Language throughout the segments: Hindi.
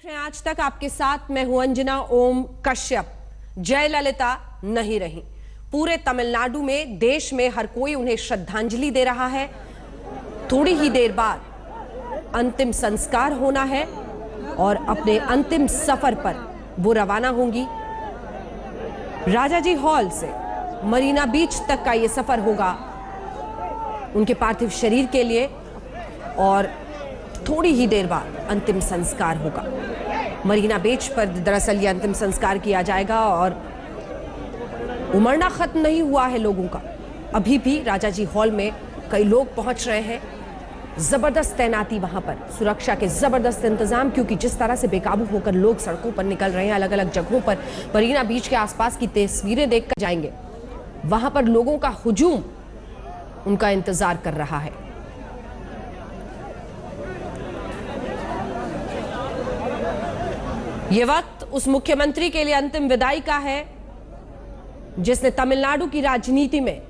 आज तक आपके साथ मैं हूं अंजना ओम कश्यप। जयललिता नहीं रही। पूरे तमिलनाडु में, देश में हर कोई उन्हें श्रद्धांजलि दे रहा है। थोड़ी ही देर बाद अंतिम संस्कार होना है और अपने अंतिम सफर पर वो रवाना होंगी। राजाजी हॉल से मरीना बीच तक का ये सफर होगा उनके पार्थिव शरीर के लिए और थोड़ी ही देर बाद अंतिम संस्कार होगा। मरीना बीच पर दरअसल ये अंतिम संस्कार किया जाएगा और उमड़ना खत्म नहीं हुआ है लोगों का। अभी भी राजाजी हॉल में कई लोग पहुंच रहे हैं। जबरदस्त तैनाती वहां पर, सुरक्षा के जबरदस्त इंतजाम, क्योंकि जिस तरह से बेकाबू होकर लोग सड़कों पर निकल रहे हैं, अलग अलग जगहों पर मरीना बीच के आसपास की तस्वीरें देखकर जाएंगे। वहां पर लोगों का हुजूम उनका इंतजार कर रहा है। ये वक्त उस मुख्यमंत्री के लिए अंतिम विदाई का है जिसने तमिलनाडु की राजनीति में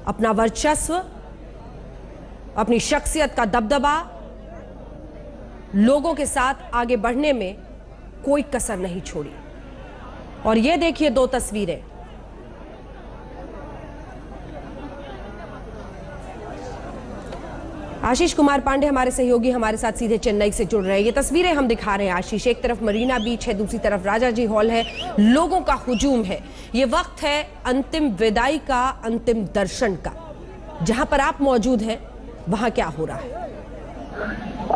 अपना वर्चस्व, अपनी शख्सियत का दबदबा, लोगों के साथ आगे बढ़ने में कोई कसर नहीं छोड़ी। और ये देखिए दो तस्वीरें। आशीष कुमार पांडे हमारे सहयोगी हमारे साथ सीधे चेन्नई से जुड़ रहे हैं। ये तस्वीरें हम दिखा रहे हैं आशीष। एक तरफ मरीना बीच है, दूसरी तरफ राजाजी हॉल है, लोगों का हुजूम है। ये वक्त है अंतिम विदाई का, अंतिम दर्शन का। जहां पर आप मौजूद हैं वहां क्या हो रहा है?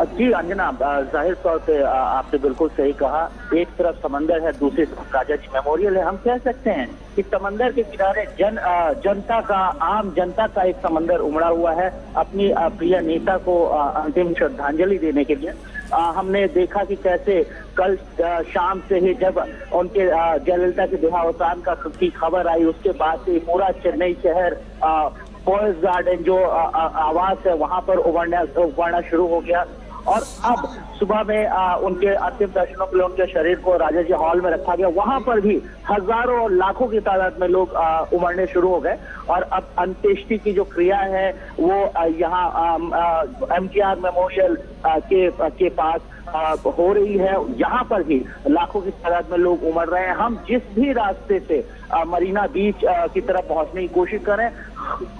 जी अंजना, जाहिर तौर पे आपने बिल्कुल सही कहा। एक तरफ समंदर है, दूसरी तरफ राजाजी मेमोरियल है। हम कह सकते हैं कि समंदर के किनारे जनता का, आम जनता का एक समंदर उमड़ा हुआ है अपनी प्रिय नेता को अंतिम श्रद्धांजलि देने के लिए। हमने देखा कि कैसे कल शाम से ही जब उनके जयललिता के देहावसान की खबर आई, उसके बाद से पूरा चेन्नई शहर फॉरेस्ट गार्डन जो आवास है वहां पर उमड़ना शुरू हो गया। और अब सुबह में उनके अंतिम दर्शनों के लिए उनके शरीर को राजाजी हॉल में रखा गया। वहां पर भी हजारों और लाखों की तादाद में लोग उमड़ने शुरू हो गए। और अब अंत्येष्टि की जो क्रिया है वो यहाँ एमजीआर मेमोरियल के पास हो रही है। यहाँ पर भी लाखों की तादाद में लोग उमड़ रहे हैं। हम जिस भी रास्ते से मरीना बीच की तरफ पहुंचने की कोशिश कर रहे हैं,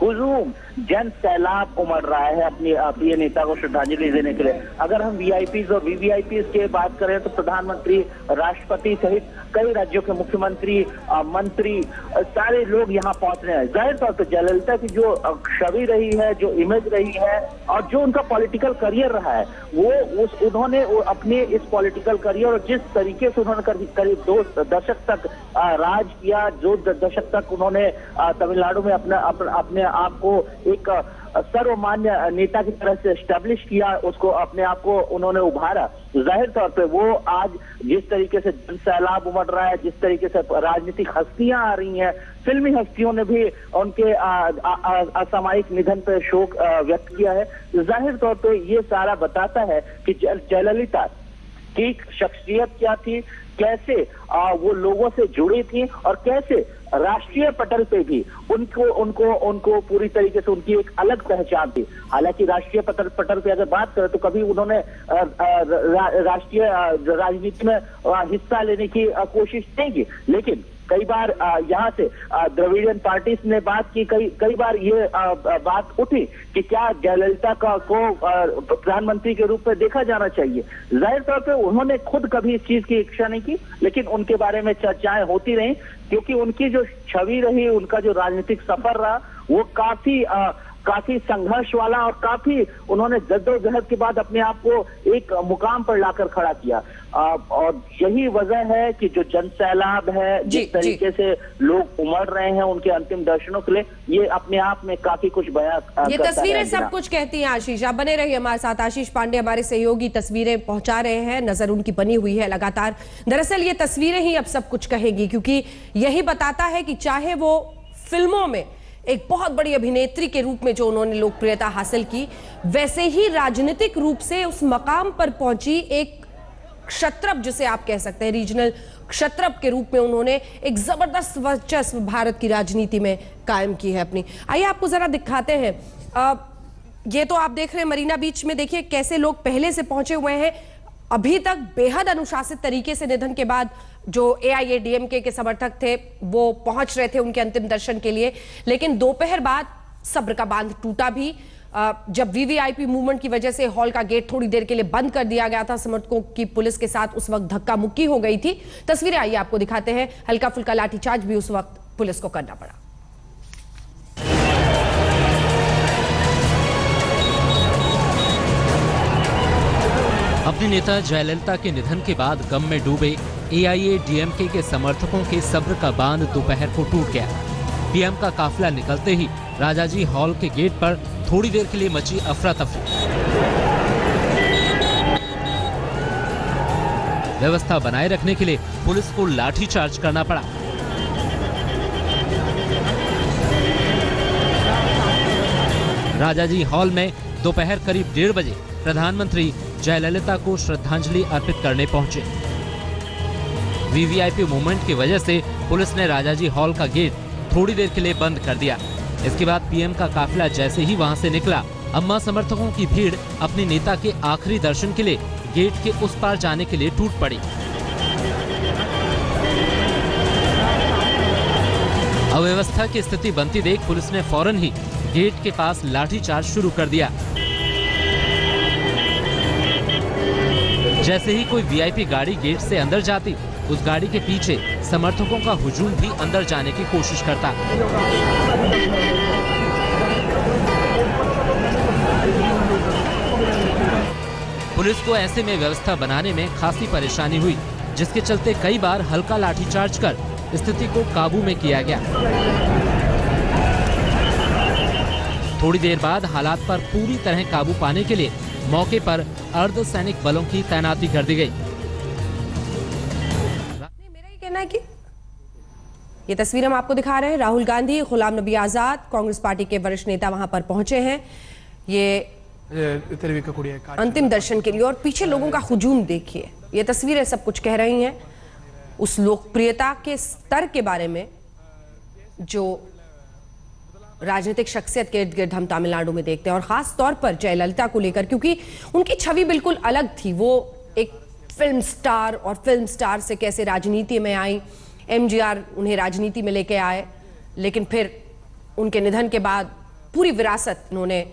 हुजूम जन सैलाब उमड़ रहा है अपनी प्रिय नेता को श्रद्धांजलि देने के लिए। अगर हम वीआईपीज और वीवीआईपीज की बात करें तो प्रधानमंत्री, राष्ट्रपति सहित कई राज्यों के मुख्यमंत्री, मंत्री, सारे लोग यहाँ पहुंच रहे हैं। जाहिर तौर पर जयललिता की जो छवि रही है, जो इमेज रही है और जो उनका पॉलिटिकल करियर रहा है, उन्होंने अपने इस पॉलिटिकल करियर और जिस तरीके से उन्होंने करीब 2 दशक तक राज किया, 2 दशक तक उन्होंने तमिलनाडु में अपने आप को एक सर्वमान्य नेता की तरह से एस्टेब्लिश किया, उसको अपने आप को उन्होंने उभारा। जाहिर तौर पे वो आज जिस तरीके से जन सैलाब उमड़ रहा है, जिस तरीके से राजनीतिक हस्तियां आ रही हैं, फिल्मी हस्तियों ने भी उनके असामयिक निधन पर शोक व्यक्त किया है। जाहिर तौर पे ये सारा बताता है कि जयललिता की शख्सियत क्या थी, कैसे वो लोगों से जुड़ी थी और कैसे राष्ट्रीय पटल पे भी उनको पूरी तरीके से उनकी एक अलग पहचान थी। हालांकि राष्ट्रीय पटल पे अगर बात करें तो कभी उन्होंने राष्ट्रीय राजनीति में हिस्सा लेने की कोशिश नहीं की, लेकिन कई बार यहाँ से द्रविडियन पार्टीज ने बात की, कई बार ये बात उठी कि क्या जयललिता को प्रधानमंत्री के रूप में देखा जाना चाहिए। जाहिर तौर पे उन्होंने खुद कभी इस चीज की इच्छा नहीं की, लेकिन उनके बारे में चर्चाएं होती रही, क्योंकि उनकी जो छवि रही, उनका जो राजनीतिक सफर रहा, वो काफी संघर्ष वाला और काफी उन्होंने जद्दोजहद के बाद अपने आप को एक मुकाम पर लाकर खड़ा किया। और यही वजह है कि जो जन सैलाब है, जिस तरीके से लोग उमड़ रहे हैं उनके अंतिम दर्शनों के लिए, ये अपने आप में काफी कुछ बयां ये तस्वीरें सब कुछ कहती हैं। आशीष, आप बने रहिए हमारे साथ। आशीष पांडे हमारे सहयोगी तस्वीरें पहुंचा रहे हैं, नजर उनकी बनी हुई है लगातार। दरअसल ये तस्वीरें ही अब सब कुछ कहेगी, क्योंकि यही बताता है कि चाहे वो फिल्मों में एक बहुत बड़ी अभिनेत्री के रूप में जो उन्होंने लोकप्रियता हासिल की, वैसे ही राजनीतिक रूप से उस मकाम पर पहुंची एक क्षत्रप, जिसे आप कह सकते हैं रीजनल क्षत्रप के रूप में उन्होंने एक जबरदस्त वर्चस्व भारत की राजनीति में कायम की है अपनी। आइए आपको जरा दिखाते हैं। ये तो आप देख रहे हैं मरीना बीच में, देखिए कैसे लोग पहले से पहुंचे हुए हैं। अभी तक बेहद अनुशासित तरीके से निधन के बाद जो एआईएडीएमके के समर्थक थे वो पहुंच रहे थे उनके अंतिम दर्शन के लिए, लेकिन दोपहर बाद सब्र का बांध टूटा भी जब वीवीआईपी मूवमेंट की वजह से हॉल का गेट थोड़ी देर के लिए बंद कर दिया गया था। समर्थकों की पुलिस के साथ उस वक्त धक्का मुक्की हो गई थी। तस्वीरें आइए आपको दिखाते हैं। हल्का फुल्का लाठीचार्ज भी उस वक्त पुलिस को करना पड़ा। अपने नेता जयललिता के निधन के बाद गम में डूबे एआईएडीएमके के समर्थकों के सब्र का बांध दोपहर को टूट गया। पीएम का काफिला निकलते ही राजाजी हॉल के गेट पर थोड़ी देर के लिए मची अफरा तफरी। व्यवस्था बनाए रखने के लिए पुलिस को लाठीचार्ज करना पड़ा। राजाजी हॉल में दोपहर करीब 1:30 बजे प्रधानमंत्री जयललिता को श्रद्धांजलि अर्पित करने पहुंचे। वीवीआईपी मूवमेंट की वजह से पुलिस ने राजाजी हॉल का गेट थोड़ी देर के लिए बंद कर दिया। इसके बाद पीएम का काफिला जैसे ही वहां से निकला, अम्मा समर्थकों की भीड़ अपने नेता के आखिरी दर्शन के लिए गेट के उस पार जाने के लिए टूट पड़ी। अव्यवस्था की स्थिति बनती देख पुलिस ने फौरन ही गेट के पास लाठीचार्ज शुरू कर दिया। जैसे ही कोई वीआईपी गाड़ी गेट से अंदर जाती, उस गाड़ी के पीछे समर्थकों का हुजूम भी अंदर जाने की कोशिश करता। पुलिस को ऐसे में व्यवस्था बनाने में खासी परेशानी हुई, जिसके चलते कई बार हल्का लाठीचार्ज कर स्थिति को काबू में किया गया। थोड़ी देर बाद हालात पर पूरी तरह काबू पाने के लिए मौके पर अर्धसैनिक बलों की तैनाती कर दी गई। मेरा ये कहना है कि ये तस्वीर हम आपको दिखा रहे हैं। राहुल गांधी, गुलाम नबी आजाद, कांग्रेस पार्टी के वरिष्ठ नेता वहां पर पहुंचे हैं ये अंतिम दर्शन के लिए, और पीछे लोगों का हुजूम देखिए। ये तस्वीरें सब कुछ कह रही हैं उस लोकप्रियता के स्तर के बारे में जो राजनीतिक शख्सियत के इर्द गिर्द हम तमिलनाडु में देखते हैं, और खास तौर पर जयललिता को लेकर, क्योंकि उनकी छवि बिल्कुल अलग थी। वो एक फिल्म स्टार, और फिल्म स्टार से कैसे राजनीति में आई, एमजीआर उन्हें राजनीति में लेके आए, लेकिन फिर उनके निधन के बाद पूरी विरासत उन्होंने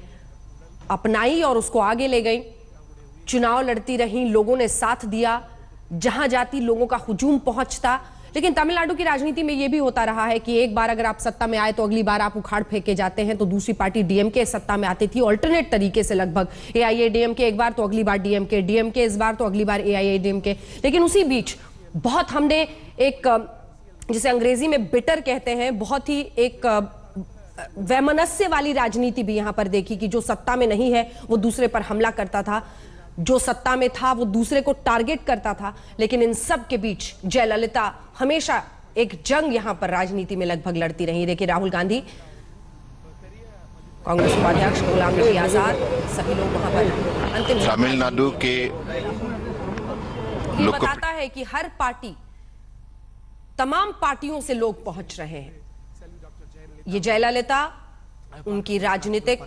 अपनाई और उसको आगे ले गई। चुनाव लड़ती रही, लोगों ने साथ दिया, जहां जाती लोगों का हुजूम पहुंचता। लेकिन तमिलनाडु की राजनीति में यह भी होता रहा है कि एक बार अगर आप सत्ता में आए तो अगली बार आप उखाड़ फेंके जाते हैं। तो दूसरी पार्टी डीएमके सत्ता में आती थी ऑल्टरनेट तरीके से, लगभग एआईएडीएमके एक बार तो अगली बार डीएमके, डीएमके इस बार तो अगली बार एआईएडीएमके। लेकिन उसी बीच बहुत हमने एक, जिसे अंग्रेजी में बिटर कहते हैं, बहुत ही एक वैमनस्य वाली राजनीति भी यहां पर देखी कि जो सत्ता में नहीं है वो दूसरे पर हमला करता था, जो सत्ता में था वो दूसरे को टारगेट करता था। लेकिन इन सब के बीच जयललिता हमेशा एक जंग यहां पर राजनीति में लगभग लड़ती रही। देखिए राहुल गांधी, कांग्रेस उपाध्यक्ष गुलाम नबी आजाद, सभी लोग वहां पर अंतिम। तमिलनाडु के ये बताता है कि हर पार्टी, तमाम पार्टियों से लोग पहुंच रहे हैं। ये जयललिता, उनकी राजनीतिक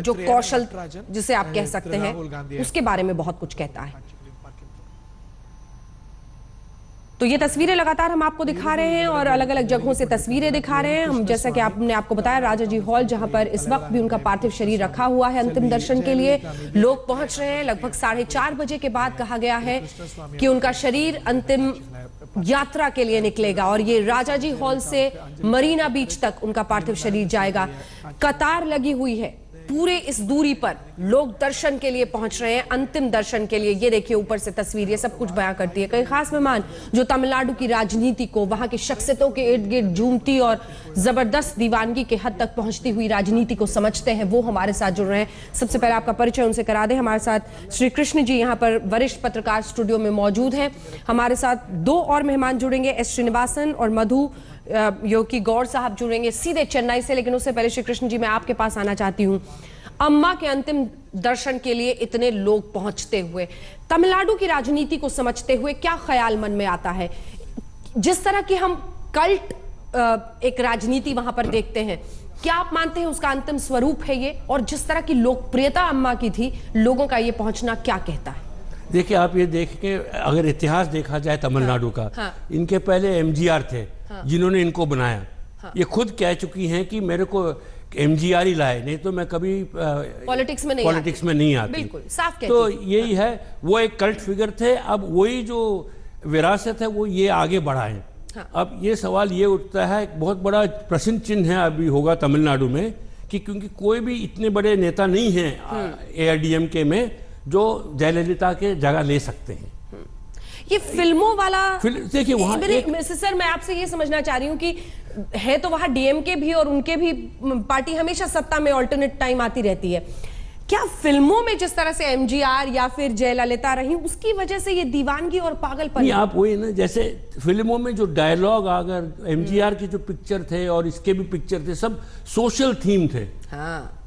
जो कौशल जिसे आप कह सकते हैं, उसके बारे में बहुत कुछ कहता है। तो ये तस्वीरें लगातार हम आपको दिखा रहे हैं और अलग अलग जगहों से तस्वीरें दिखा रहे हैं हम। जैसा कि हमने आपको बताया, राजाजी हॉल जहां पर इस वक्त भी उनका पार्थिव शरीर रखा हुआ है अंतिम दर्शन के लिए, लोग पहुंच रहे हैं। लगभग 4:30 बजे के बाद कहा गया है कि उनका शरीर अंतिम यात्रा के लिए निकलेगा, और ये राजाजी हॉल से मरीना बीच तक उनका पार्थिव शरीर जाएगा। कतार लगी हुई है, पूरे इस दूरी पर लोग दर्शन के लिए पहुंच रहे हैं, अंतिम दर्शन के लिए। ये देखिए ऊपर से तस्वीर, ये सब कुछ बयां करती है। कई खास मेहमान जो तमिलनाडु की राजनीति को, वहां की शख्सियतों के इर्द गिर्द झूमती और जबरदस्त दीवानगी के हद तक पहुंचती हुई राजनीति को समझते हैं, वो हमारे साथ जुड़ रहे हैं। सबसे पहले आपका परिचय उनसे करा दें। हमारे साथ श्री कृष्ण जी यहाँ पर वरिष्ठ पत्रकार स्टूडियो में मौजूद हैं। हमारे साथ 2 और मेहमान जुड़ेंगे, एस श्रीनिवासन और मधु योगी गौड़ साहब जुड़ेंगे सीधे चेन्नई से। लेकिन उससे पहले श्री कृष्ण जी, मैं आपके पास आना चाहती हूं। अम्मा के अंतिम दर्शन के लिए इतने लोग पहुंचते हुए, तमिलनाडु की राजनीति को समझते हुए क्या ख्याल मन में आता है? जिस तरह की हम कल्ट एक राजनीति वहां पर देखते हैं, क्या आप मानते हैं उसका अंतिम स्वरूप है ये? और जिस तरह की लोकप्रियता अम्मा की थी, लोगों का ये पहुंचना क्या कहता है? देखिए आप ये देख के अगर इतिहास देखा जाए तमिलनाडु का, इनके पहले एमजीआर थे जिन्होंने इनको बनाया। ये खुद कह चुकी हैं कि मेरे को एमजीआर ही लाए, नहीं तो मैं कभी पॉलिटिक्स में नहीं आती। बिल्कुल साफ कहती। तो यही है, वो एक कल्ट फिगर थे, अब वही जो विरासत है वो ये आगे बढ़ाएं। अब ये सवाल ये उठता है, एक बहुत बड़ा प्रश्न चिन्ह है अभी होगा तमिलनाडु में कि क्योंकि कोई भी इतने बड़े नेता नहीं हैं एआईडीएमके में जो जयललिता के जगह ले सकते हैं। ये फिल्मों वाला देखिए वहाँ सर मैं आपसे ये समझना चाह रही हूँ कि है तो वहां डीएमके भी और उनके भी पार्टी हमेशा सत्ता में ऑल्टरनेट टाइम आती रहती है। क्या फिल्मों में जिस तरह से एमजीआर या फिर जयललिता रही उसकी वजह से ये दीवानगी और पागलपन? आप वही ना, जैसे फिल्मों में जो डायलॉग, अगर एमजीआर की जो पिक्चर थे और इसके भी पिक्चर थे, सब सोशल थीम थे।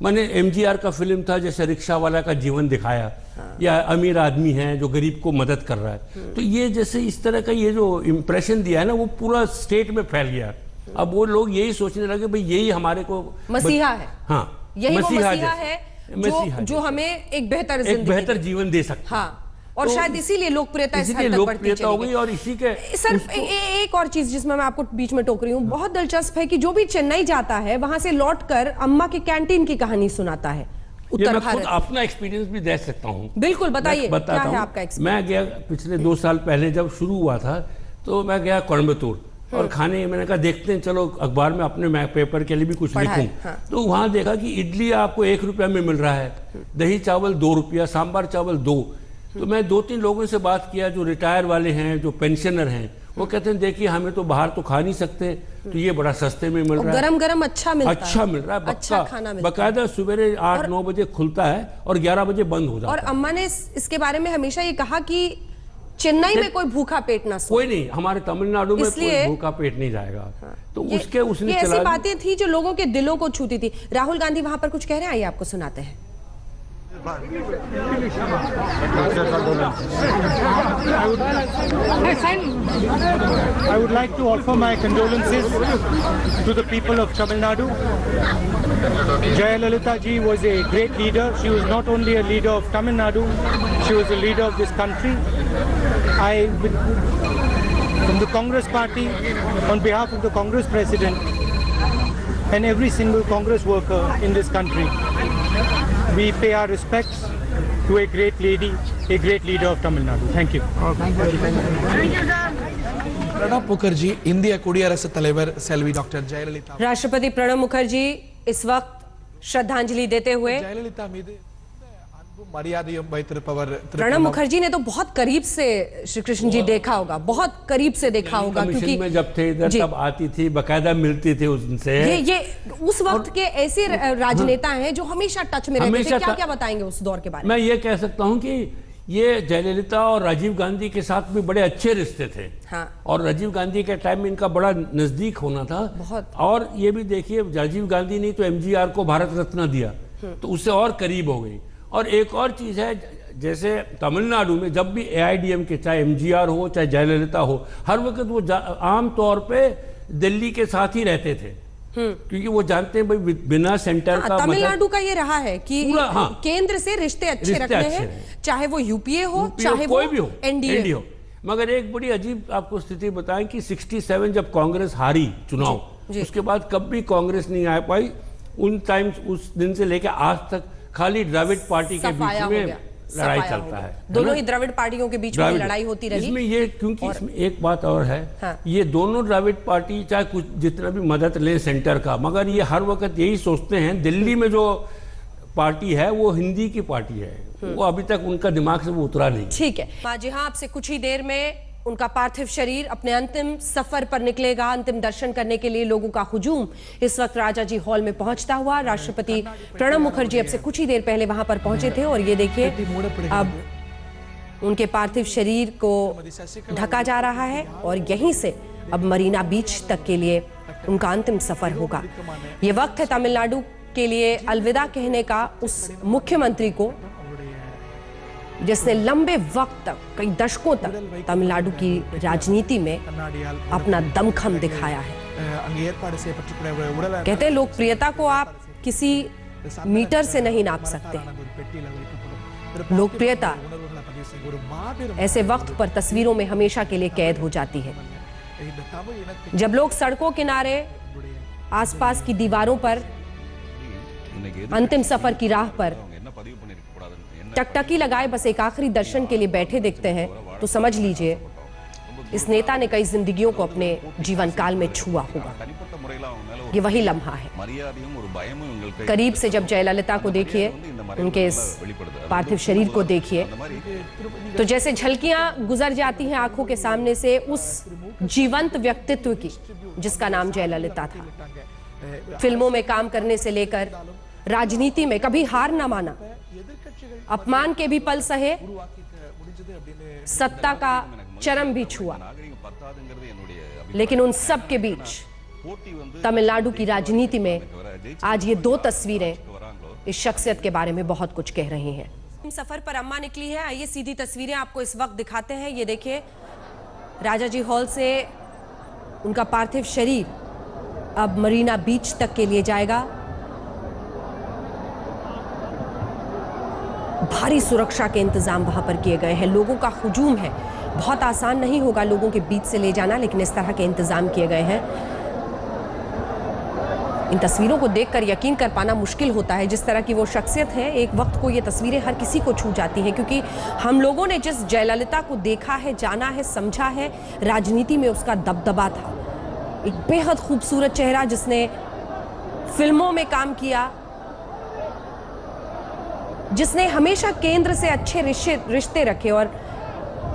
मैंने एमजीआर का फिल्म था जैसे रिक्शा वाला का जीवन दिखाया, या अमीर आदमी है जो गरीब को मदद कर रहा है। तो ये जैसे इस तरह का ये जो इम्प्रेशन दिया है ना, वो पूरा स्टेट में फैल गया। अब वो लोग यही सोचने लगे भाई यही हमारे को मसीहा है। हाँ, यही मसीहा है जो हमें एक बेहतर जीवन दे सकता है। और तो शायद इसीलिए लोकप्रियता हो गई। और इसी के सर एक और चीज जिसमें मैं आपको बीच में टोक रही हूँ, बहुत दिलचस्प है कि जो भी चेन्नई जाता है वहां से लौटकर अम्मा के कैंटीन की कहानी सुनाता है। उत्तर भारत अपना एक्सपीरियंस भी दे सकता हूँ। बिल्कुल बताइए, क्या है आपका एक्सपीरियंस? मैं गया पिछले 2 साल पहले जब शुरू हुआ था, तो मैं गया कोयम्बतूर और खाने, मैंने कहा देखते हैं चलो अखबार में अपने पेपर के लिए भी कुछ लिखूं। तो वहां देखा कि इडली आपको 1 रुपया में मिल रहा है, दही चावल 2 रुपया, सांभर चावल 2। तो मैं 2-3 लोगों से बात किया जो रिटायर वाले हैं, जो पेंशनर हैं, वो कहते हैं देखिए हमें तो बाहर तो खा नहीं सकते, तो ये बड़ा सस्ते में मिल रहा है, गरम गरम अच्छा मिल रहा है, अच्छा खाना बकायदा सवेरे 8-9 बजे खुलता है और 11 बजे बंद हो जाता है। और अम्मा ने इसके बारे में हमेशा ये कहा कि चेन्नई में कोई भूखा पेट ना सोए। कोई नहीं, हमारे तमिलनाडु में कोई भूखा पेट नहीं जाएगा। तो उसने ऐसी बातें थी जो लोगों के दिलों को छूती थी। राहुल गांधी वहां पर कुछ कह रहे हैं, आइए आपको सुनाते हैं। I would like to offer my condolences to the people of Tamil Nadu. Jayalalitha ji was a great leader. She was not only a leader of Tamil Nadu, she was a leader of this country. From the Congress party, on behalf of the Congress president and every single Congress worker in this country, we pay our respects to a great lady, a great leader of Tamil Nadu. Thank you. Pranab Mukherjee, இந்திய குடியரசுத் தலைவர் செல்வி டாக்டர் ஜெயலலிதா. राष्ट्रपति प्रणब मुखर्जी इस वक्त श्रद्धांजलि देते हुए ஜெயலலிதா மீது அன்பும் மரியாதையும் வைத்திருப்பவர் प्रणब मुखर्जी ने तो बहुत करीब से श्री कृष्ण जी देखा होगा, बहुत करीब से देखा होगा, क्योंकि में जब थे इधर तब आती थी, बकायदा मिलती थी उनसे। ये उस वक्त के ऐसे राजनेता हैं जो हमेशा टच में रहते थे। क्या क्या बताएंगे उस दौर के बारे में? मैं ये कह सकता हूँ कि ये जयललिता और राजीव गांधी के साथ भी बड़े अच्छे रिश्ते थे। और राजीव गांधी के टाइम में इनका बड़ा नजदीक होना था बहुत। और ये भी देखिए, राजीव गांधी ने तो एमजीआर को भारत रत्न दिया, तो उससे और करीब हो गई। और एक और चीज है, जैसे तमिलनाडु में जब भी एआईडीएमके, चाहे एमजीआर हो चाहे जयललिता हो, हर वक्त वो आम तौर पे दिल्ली के साथ ही रहते थे, क्योंकि वो जानते हैं भाई बिना सेंटर का। तमिलनाडु का ये रहा है कि केंद्र से रिश्ते अच्छे रखने हैं, चाहे वो यूपीए हो चाहे कोई भी हो, एनडीए हो। मगर एक बड़ी अजीब आपको स्थिति बताएं कि 67 जब कांग्रेस हारी चुनाव, उसके बाद कभी कांग्रेस नहीं आ पाई। उन टाइम्स, उस दिन से लेकर आज तक खाली द्रविड़ पार्टी के बीच में लड़ाई चलता है। दोनों ही द्रविड़ पार्टियों के बीच में लड़ाई होती रही। इसमें ये, क्योंकि इसमें एक बात और है, ये दोनों द्रविड़ पार्टी चाहे कुछ जितना भी मदद ले सेंटर का, मगर ये हर वक्त यही सोचते हैं दिल्ली में जो पार्टी है वो हिंदी की पार्टी है, वो अभी तक उनका दिमाग से वो उतरा नहीं। ठीक है जी हाँ, आपसे कुछ ही देर में उनका पार्थिव शरीर अपने अंतिम सफर पर निकलेगा। अंतिम दर्शन करने के लिए लोगों का हुजूम इस वक्त राजा जी हॉल में पहुंचता हुआ। राष्ट्रपति प्रणब मुखर्जी अब से कुछ ही देर पहले वहां पर पहुंचे थे और ये देखिए अब उनके पार्थिव शरीर को ढका जा रहा है और यहीं से अब मरीना बीच तक के लिए उनका अंतिम सफर होगा। ये वक्त है तमिलनाडु के लिए अलविदा कहने का उस मुख्यमंत्री को जिसने लंबे वक्त तक, कई दशकों तक तमिलनाडु की राजनीति में अपना दमखम दिखाया है। कहते हैं लोकप्रियता को आप किसी मीटर से नहीं नाप सकते। लोकप्रियता ऐसे वक्त पर तस्वीरों में हमेशा के लिए कैद हो जाती है। जब लोग सड़कों किनारे, आसपास की दीवारों पर, अंतिम सफर की राह पर टकटकी लगाए बस एक आखिरी दर्शन के लिए बैठे दिखते हैं, तो समझ लीजिए इस नेता ने कई जिंदगियों को अपने जीवन काल में छुआ होगा। ये वही लम्हा है। करीब से जब जयललिता को देखिए, उनके इस पार्थिव शरीर को देखिए, तो जैसे झलकियां गुजर जाती हैं आंखों के सामने से उस जीवंत व्यक्तित्व की जिसका नाम जयललिता था। फिल्मों में काम करने से लेकर राजनीति में कभी हार न माना, अपमान के भी पल सहे, सत्ता का चरम भी छुआ, लेकिन उन सब के बीच तमिलनाडु की राजनीति में आज ये दो तस्वीरें इस शख्सियत के बारे में बहुत कुछ कह रही हैं। सफर पर अम्मा निकली है, आइए सीधी तस्वीरें आपको इस वक्त दिखाते हैं। ये देखिए, राजाजी हॉल से उनका पार्थिव शरीर अब मरीना बीच तक के लिए जाएगा। भारी सुरक्षा के इंतजाम वहां पर किए गए हैं, लोगों का हुजूम है। बहुत आसान नहीं होगा लोगों के बीच से ले जाना, लेकिन इस तरह के इंतजाम किए गए हैं। इन तस्वीरों को देखकर यकीन कर पाना मुश्किल होता है जिस तरह की वो शख्सियत है। एक वक्त को ये तस्वीरें हर किसी को छू जाती हैं, क्योंकि हम लोगों ने जिस जयललिता को देखा है, जाना है, समझा है, राजनीति में उसका दबदबा था। एक बेहद खूबसूरत चेहरा जिसने फिल्मों में काम किया, जिसने हमेशा केंद्र से अच्छे रिश्ते रखे, और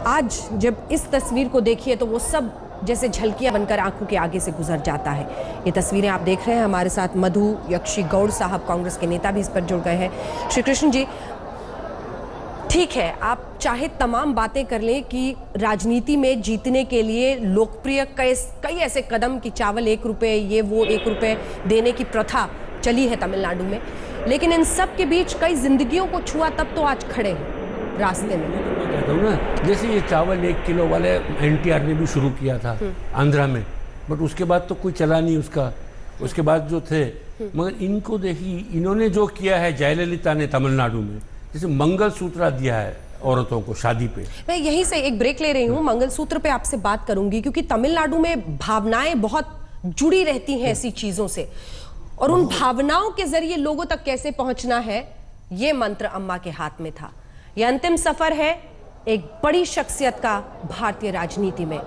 आज जब इस तस्वीर को देखिए तो वो सब जैसे झलकियां बनकर आंखों के आगे से गुजर जाता है। ये तस्वीरें आप देख रहे हैं, हमारे साथ मधु यक्षी गौड़ साहब, कांग्रेस के नेता भी इस पर जुड़ गए हैं। श्री कृष्ण जी, ठीक है, आप चाहे तमाम बातें कर लें कि राजनीति में जीतने के लिए लोकप्रिय कई ऐसे कदम कि चावल 1 रुपए, ये वो 1 रुपए देने की प्रथा चली है तमिलनाडु में, लेकिन इन सब के बीच कई जिंदगियों को छुआ, तब तो आज खड़े हैं रास्ते में। मैं कहता हूँ ना, जैसे ये चावल 1 किलो वाले एनटीआर ने भी शुरू किया था आंध्रा में, बट उसके बाद तो कोई चला नहीं उसका, उसके बाद जो थे। मगर इनको देखिए, इन्होंने जो किया है जयललिता ने तमिलनाडु में, जैसे मंगलसूत्र दिया है औरतों को शादी पे। मैं यहीं से एक ब्रेक ले रही हूँ, मंगलसूत्र पे आपसे बात करूंगी, क्योंकि तमिलनाडु में भावनाएं बहुत जुड़ी रहती हैं ऐसी चीजों से, और उन भावनाओं के जरिए लोगों तक कैसे पहुंचना है, ये मंत्र अम्मा के हाथ में था। यह अंतिम सफर है एक बड़ी शख्सियत का भारतीय राजनीति में।